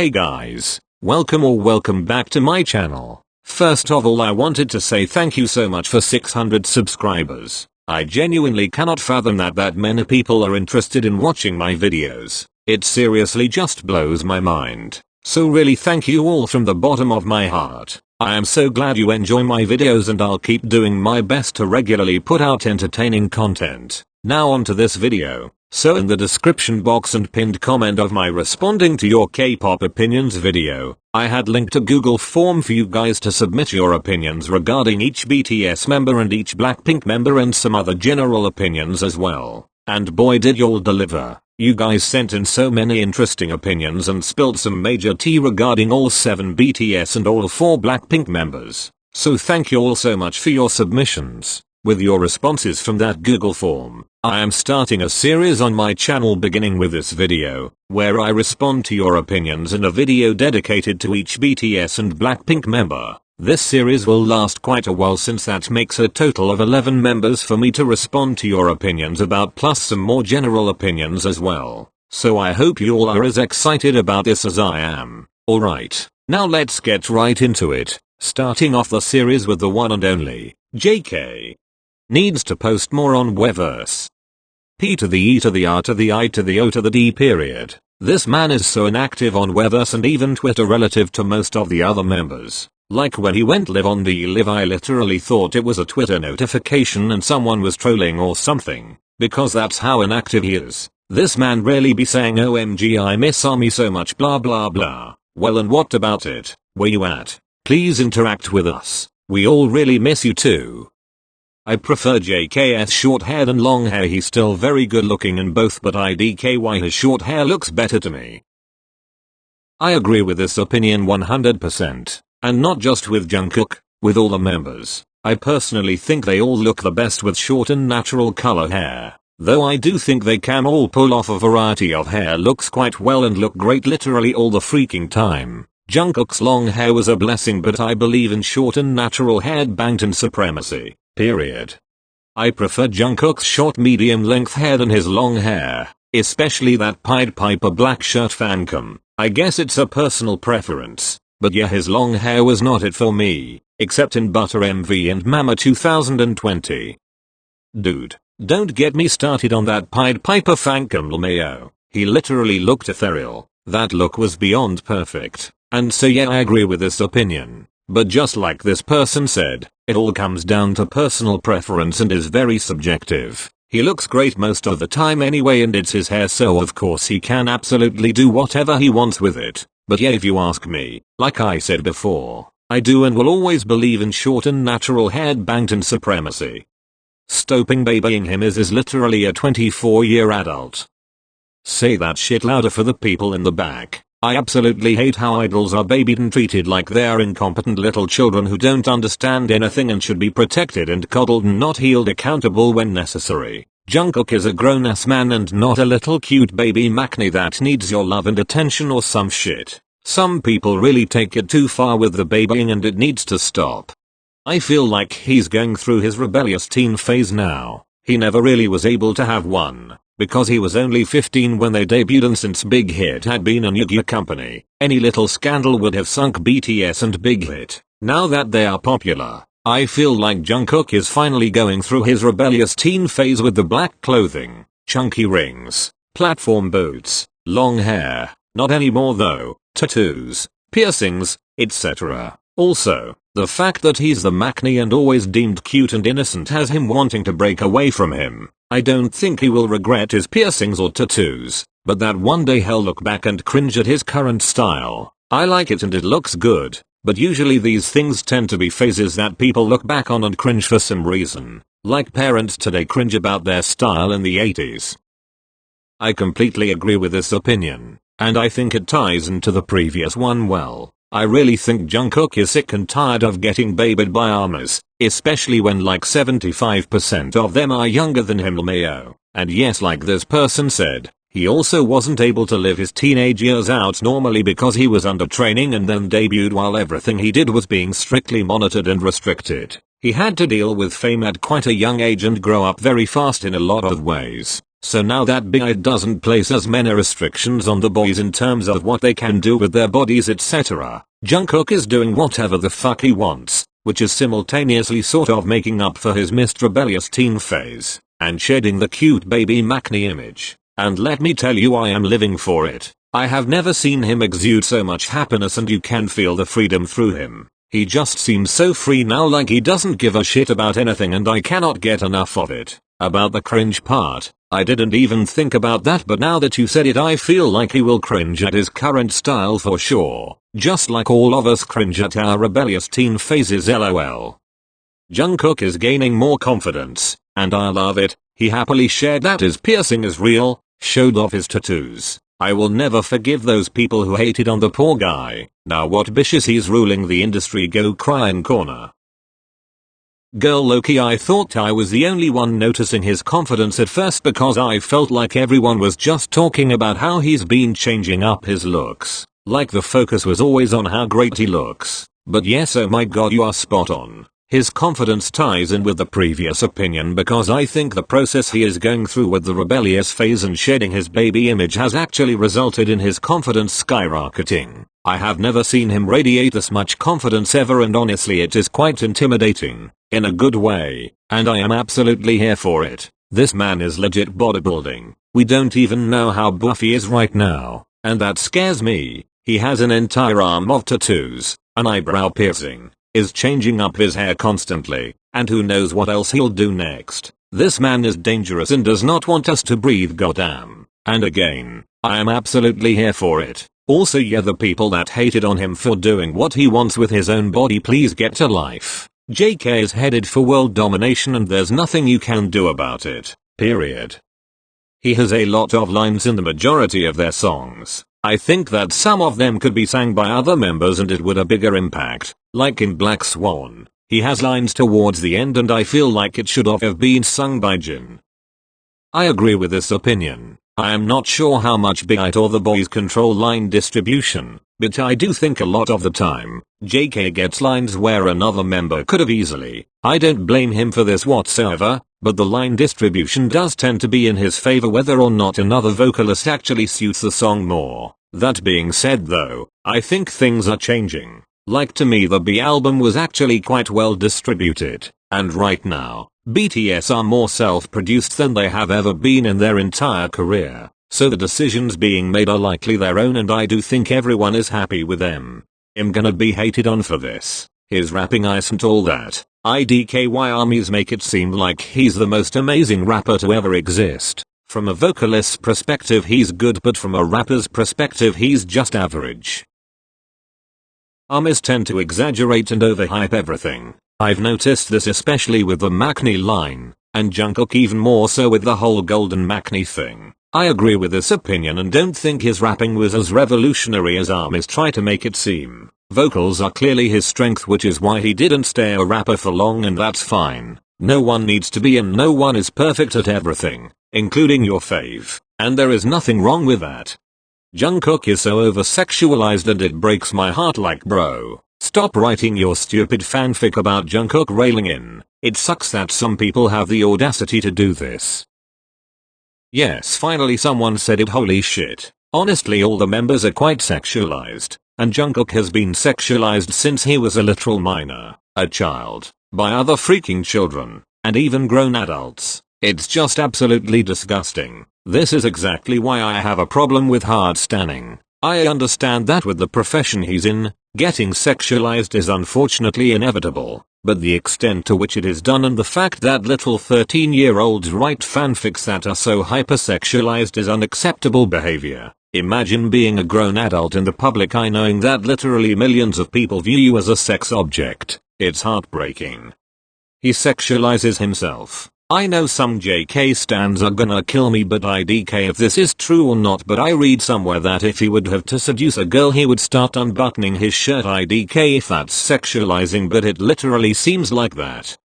Hey guys, welcome back to my channel. First of all, I wanted to say thank you so much for 600 subscribers. I genuinely cannot fathom that many people are interested in watching my videos. It seriously just blows my mind. So really thank you all from the bottom of my heart. I am so glad you enjoy my videos and I'll keep doing my best to regularly put out entertaining content. Now on to this video. So in the description box and pinned comment of my responding to your K-pop opinions video, I had linked a Google form for you guys to submit your opinions regarding each BTS member and each Blackpink member and some other general opinions as well. And boy did y'all deliver. You guys sent in so many interesting opinions and spilled some major tea regarding all 7 BTS and all 4 Blackpink members. So thank you all so much for your submissions. With your responses from that Google form, I am starting a series on my channel beginning with this video, where I respond to your opinions in a video dedicated to each BTS and Blackpink member. This series will last quite a while since that makes a total of 11 members for me to respond to your opinions about, plus some more general opinions as well. So I hope you all are as excited about this as I am. Alright, now let's get right into it, starting off the series with the one and only, JK. Needs to post more on Weverse. P to the E to the R to the I to the O to the D period. This man is so inactive on Weverse and even Twitter relative to most of the other members. Like when he went live on the live, I literally thought it was a Twitter notification and someone was trolling or something, because that's how inactive he is. This man really be saying OMG I miss Army so much blah blah blah. Well, and what about it? Where you at? Please interact with us. We all really miss you too. I prefer JK's short hair than long hair. He's still very good looking in both, but IDKY his short hair looks better to me. I agree with this opinion 100%. And not just with Jungkook, with all the members. I personally think they all look the best with short and natural color hair. Though I do think they can all pull off a variety of hair looks quite well and look great literally all the freaking time. Jungkook's long hair was a blessing, but I believe in short and natural hair Bangtan supremacy. Period. I prefer Jungkook's short medium length hair than his long hair, especially that Pied Piper black shirt phantom. I guess it's a personal preference, but yeah, his long hair was not it for me, except in Butter MV and Mama 2020. Dude, don't get me started on that Pied Piper phantom LMAO. He literally looked ethereal. That look was beyond perfect. And so yeah, I agree with this opinion. But just like this person said, it all comes down to personal preference and is very subjective. He looks great most of the time anyway, and it's his hair, so of course he can absolutely do whatever he wants with it. But yeah, if you ask me, like I said before, I do and will always believe in short and natural haired Bangtan supremacy. Stopping babying him is literally a 24-year adult. Say that shit louder for the people in the back. I absolutely hate how idols are babied and treated like they are incompetent little children who don't understand anything and should be protected and coddled and not held accountable when necessary. Jungkook is a grown-ass man and not a little cute baby Maknae that needs your love and attention or some shit. Some people really take it too far with the babying and it needs to stop. I feel like he's going through his rebellious teen phase now. He never really was able to have one, because he was only 15 when they debuted, and since Big Hit had been a Yu-Gi-Oh company, any little scandal would have sunk BTS and Big Hit. Now that they are popular, I feel like Jungkook is finally going through his rebellious teen phase with the black clothing, chunky rings, platform boots, long hair, not anymore though, tattoos, piercings, etc. Also, the fact that he's the Maknae and always deemed cute and innocent has him wanting to break away from him. I don't think he will regret his piercings or tattoos, but that one day he'll look back and cringe at his current style. I like it and it looks good, but usually these things tend to be phases that people look back on and cringe for some reason. Like parents today cringe about their style in the 80s. I completely agree with this opinion, and I think it ties into the previous one well. I really think Jungkook is sick and tired of getting babied by ARMYs, especially when like 75% of them are younger than him LMAO. And yes, like this person said, he also wasn't able to live his teenage years out normally because he was under training and then debuted while everything he did was being strictly monitored and restricted. He had to deal with fame at quite a young age and grow up very fast in a lot of ways. So now that BI doesn't place as many restrictions on the boys in terms of what they can do with their bodies etc. Jungkook is doing whatever the fuck he wants, which is simultaneously sort of making up for his missed rebellious teen phase, and shedding the cute baby Maknae image. And let me tell you, I am living for it. I have never seen him exude so much happiness, and you can feel the freedom through him. He just seems so free now, like he doesn't give a shit about anything, and I cannot get enough of it. About the cringe part, I didn't even think about that, but now that you said it I feel like he will cringe at his current style for sure. Just like all of us cringe at our rebellious teen phases lol. Jungkook is gaining more confidence, and I love it. He happily shared that his piercing is real, showed off his tattoos. I will never forgive those people who hated on the poor guy. Now what bitches, he's ruling the industry, go cry in corner. Girl, Loki, I thought I was the only one noticing his confidence at first because I felt like everyone was just talking about how he's been changing up his looks. Like the focus was always on how great he looks. But yes, oh my god, you are spot on. His confidence ties in with the previous opinion because I think the process he is going through with the rebellious phase and shedding his baby image has actually resulted in his confidence skyrocketing. I have never seen him radiate this much confidence ever, and honestly it is quite intimidating, in a good way, and I am absolutely here for it. This man is legit bodybuilding. We don't even know how buff he is right now, and that scares me. He has an entire arm of tattoos, an eyebrow piercing, is changing up his hair constantly, and who knows what else he'll do next. This man is dangerous and does not want us to breathe, goddamn. And again, I am absolutely here for it. Also, yeah, the people that hated on him for doing what he wants with his own body, please get a life. JK is headed for world domination and there's nothing you can do about it. Period. He has a lot of lines in the majority of their songs. I think that some of them could be sang by other members and it would have a bigger impact. Like in Black Swan, he has lines towards the end and I feel like it should have been sung by Jin. I agree with this opinion. I am not sure how much BI or the boys control line distribution, but I do think a lot of the time, JK gets lines where another member could have easily. I don't blame him for this whatsoever, but the line distribution does tend to be in his favor whether or not another vocalist actually suits the song more. That being said though, I think things are changing. Like to me the B album was actually quite well distributed, and right now, BTS are more self-produced than they have ever been in their entire career, so the decisions being made are likely their own and I do think everyone is happy with them. I'm gonna be hated on for this. His rapping isn't all that. IDKY armies make it seem like he's the most amazing rapper to ever exist. From a vocalist's perspective he's good, but from a rapper's perspective he's just average. Armies tend to exaggerate and overhype everything. I've noticed this especially with the Maknae line, and Jungkook even more so with the whole golden Maknae thing. I agree with this opinion and don't think his rapping was as revolutionary as armies try to make it seem. Vocals are clearly his strength, which is why he didn't stay a rapper for long, and that's fine. No one needs to be and no one is perfect at everything, including your fave, and there is nothing wrong with that. Jungkook is so over-sexualized and it breaks my heart, like bro. Stop writing your stupid fanfic about Jungkook railing in. It sucks that some people have the audacity to do this. Yes, finally someone said it, holy shit. Honestly, all the members are quite sexualized, and Jungkook has been sexualized since he was a literal minor, a child, by other freaking children, and even grown adults. It's just absolutely disgusting. This is exactly why I have a problem with hard stanning. I understand that with the profession he's in, getting sexualized is unfortunately inevitable, but the extent to which it is done and the fact that little 13-year-olds write fanfics that are so hypersexualized is unacceptable behavior. Imagine being a grown adult in the public eye knowing that literally millions of people view you as a sex object. It's heartbreaking. He sexualizes himself. I know some JK stans are gonna kill me, but IDK if this is true or not, but I read somewhere that if he would have to seduce a girl he would start unbuttoning his shirt. IDK if that's sexualizing, but it literally seems like that.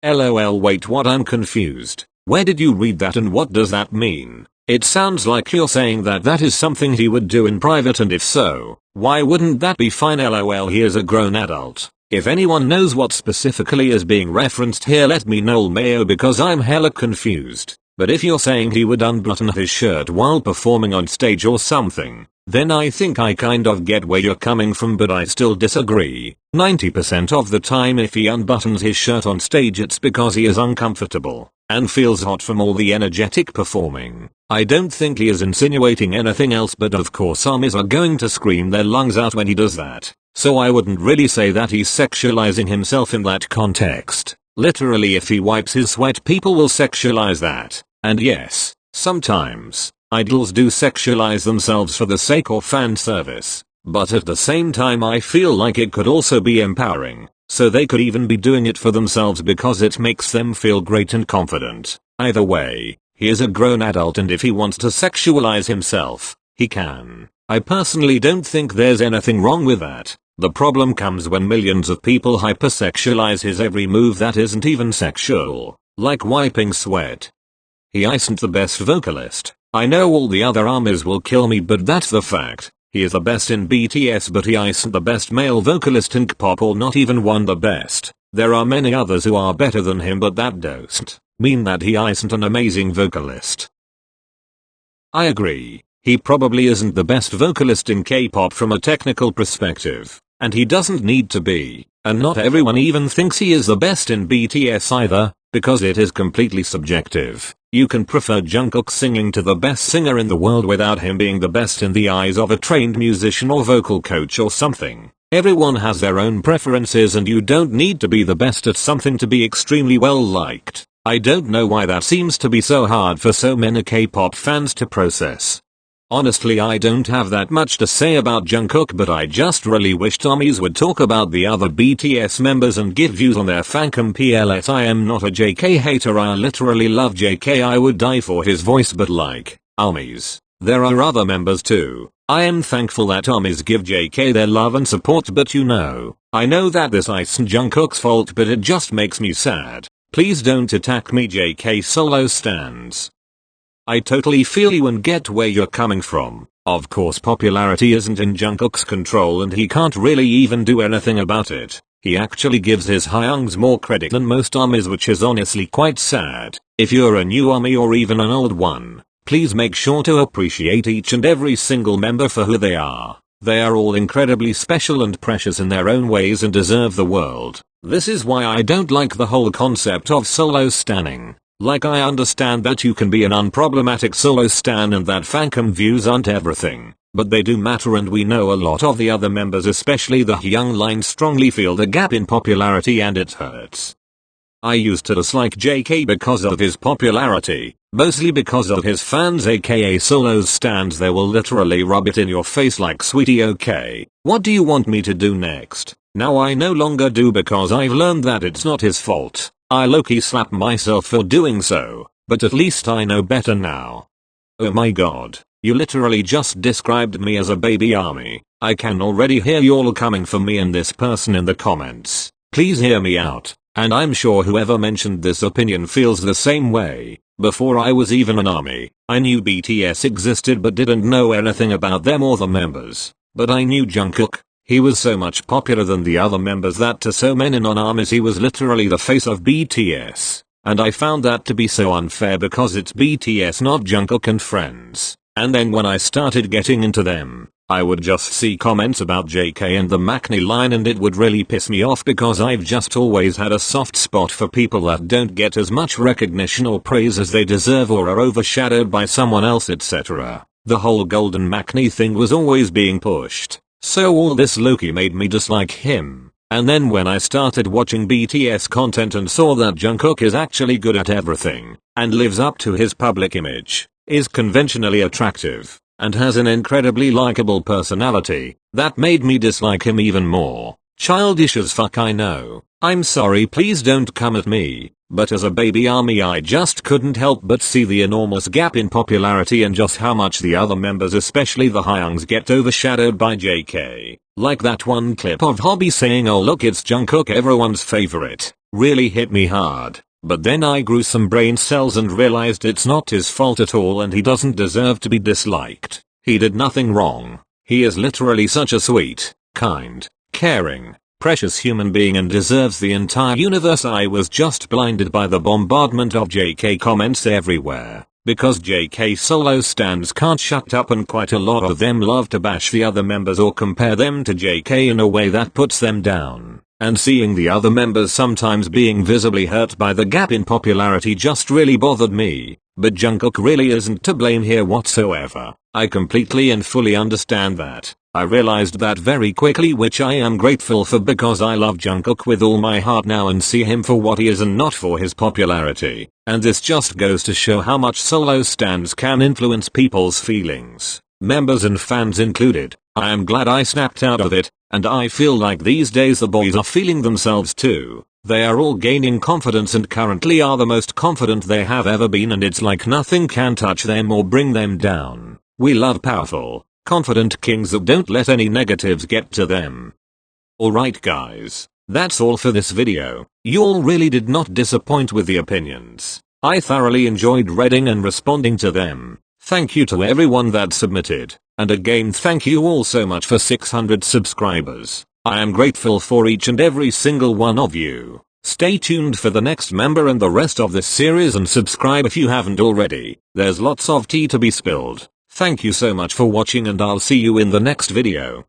LOL, wait, what? I'm confused. Where did you read that and what does that mean? It sounds like you're saying that that is something he would do in private, and if so, why wouldn't that be fine? LOL, he is a grown adult. If anyone knows what specifically is being referenced here, let me know, Mayo, because I'm hella confused. But if you're saying he would unbutton his shirt while performing on stage or something, then I think I kind of get where you're coming from, but I still disagree. 90% of the time if he unbuttons his shirt on stage it's because he is uncomfortable and feels hot from all the energetic performing. I don't think he is insinuating anything else, but of course armies are going to scream their lungs out when he does that. So I wouldn't really say that he's sexualizing himself in that context. Literally if he wipes his sweat people will sexualize that. And yes, sometimes idols do sexualize themselves for the sake of fan service. But at the same time I feel like it could also be empowering. So they could even be doing it for themselves because it makes them feel great and confident. Either way, he is a grown adult and if he wants to sexualize himself, he can. I personally don't think there's anything wrong with that. The problem comes when millions of people hypersexualize his every move that isn't even sexual, like wiping sweat. He isn't the best vocalist. I know all the other armies will kill me, but that's the fact. He is the best in BTS, but he isn't the best male vocalist in K-pop, or not even one the best. There are many others who are better than him, but that doesn't mean that he isn't an amazing vocalist. I agree. He probably isn't the best vocalist in K-pop from a technical perspective, and he doesn't need to be, and not everyone even thinks he is the best in BTS either, because it is completely subjective. You can prefer Jungkook singing to the best singer in the world without him being the best in the eyes of a trained musician or vocal coach or something. Everyone has their own preferences and you don't need to be the best at something to be extremely well liked. I don't know why that seems to be so hard for so many K-pop fans to process. Honestly, I don't have that much to say about Jungkook, but I just really wish Tommies would talk about the other BTS members and give views on their fancam PLS. I am not a JK hater, I literally love JK, I would die for his voice, but like, armies, there are other members too. I am thankful that armies give JK their love and support, but you know, I know that this isn't Jungkook's fault, but it just makes me sad. Please don't attack me, JK solo stans. I totally feel you and get where you're coming from. Of course popularity isn't in Jungkook's control and he can't really even do anything about it. He actually gives his Hyungs more credit than most armies, which is honestly quite sad. If you're a new army or even an old one, please make sure to appreciate each and every single member for who they are. They are all incredibly special and precious in their own ways and deserve the world. This is why I don't like the whole concept of solo stanning. Like, I understand that you can be an unproblematic solo stan and that fancam views aren't everything, but they do matter, and we know a lot of the other members, especially the Hyung line, strongly feel the gap in popularity and it hurts. I used to dislike JK because of his popularity, mostly because of his fans aka solo stans. They will literally rub it in your face like, sweetie, okay, what do you want me to do next? Now I no longer do because I've learned that it's not his fault. I low-key slap myself for doing so, but at least I know better now. Oh my god, you literally just described me as a baby army. I can already hear y'all coming for me and this person in the comments. Please hear me out, and I'm sure whoever mentioned this opinion feels the same way. Before I was even an army, I knew BTS existed but didn't know anything about them or the members. But I knew Jungkook. He was so much popular than the other members that to so many non-armies he was literally the face of BTS. And I found that to be so unfair because it's BTS, not Jungkook and friends. And then when I started getting into them, I would just see comments about JK and the Maknae line and it would really piss me off because I've just always had a soft spot for people that don't get as much recognition or praise as they deserve or are overshadowed by someone else, etc. The whole golden Maknae thing was always being pushed. So all this low-key made me dislike him. And then when I started watching BTS content and saw that Jungkook is actually good at everything, and lives up to his public image, is conventionally attractive, and has an incredibly likable personality, that made me dislike him even more. Childish as fuck, I know. I'm sorry, please don't come at me. But as a baby army I just couldn't help but see the enormous gap in popularity and just how much the other members, especially the Hyungs, get overshadowed by JK. Like that one clip of Hobby saying, oh look, it's Jungkook, everyone's favorite, really hit me hard. But then I grew some brain cells and realized it's not his fault at all and he doesn't deserve to be disliked. He did nothing wrong. He is literally such a sweet, kind, caring, precious human being and deserves the entire universe. I was just blinded by the bombardment of JK comments everywhere. Because JK solo stans can't shut up and quite a lot of them love to bash the other members or compare them to JK in a way that puts them down. And seeing the other members sometimes being visibly hurt by the gap in popularity just really bothered me. But Jungkook really isn't to blame here whatsoever. I completely and fully understand that. I realized that very quickly, which I am grateful for because I love Jungkook with all my heart now and see him for what he is and not for his popularity. And this just goes to show how much solo stans can influence people's feelings, members and fans included. I am glad I snapped out of it, and I feel like these days the boys are feeling themselves too. They are all gaining confidence and currently are the most confident they have ever been, and it's like nothing can touch them or bring them down. We love powerful, confident kings that don't let any negatives get to them. Alright guys, that's all for this video. You all really did not disappoint with the opinions. I thoroughly enjoyed reading and responding to them. Thank you to everyone that submitted. And again, thank you all so much for 600 subscribers. I am grateful for each and every single one of you. Stay tuned for the next member and the rest of this series and subscribe if you haven't already. There's lots of tea to be spilled. Thank you so much for watching and I'll see you in the next video.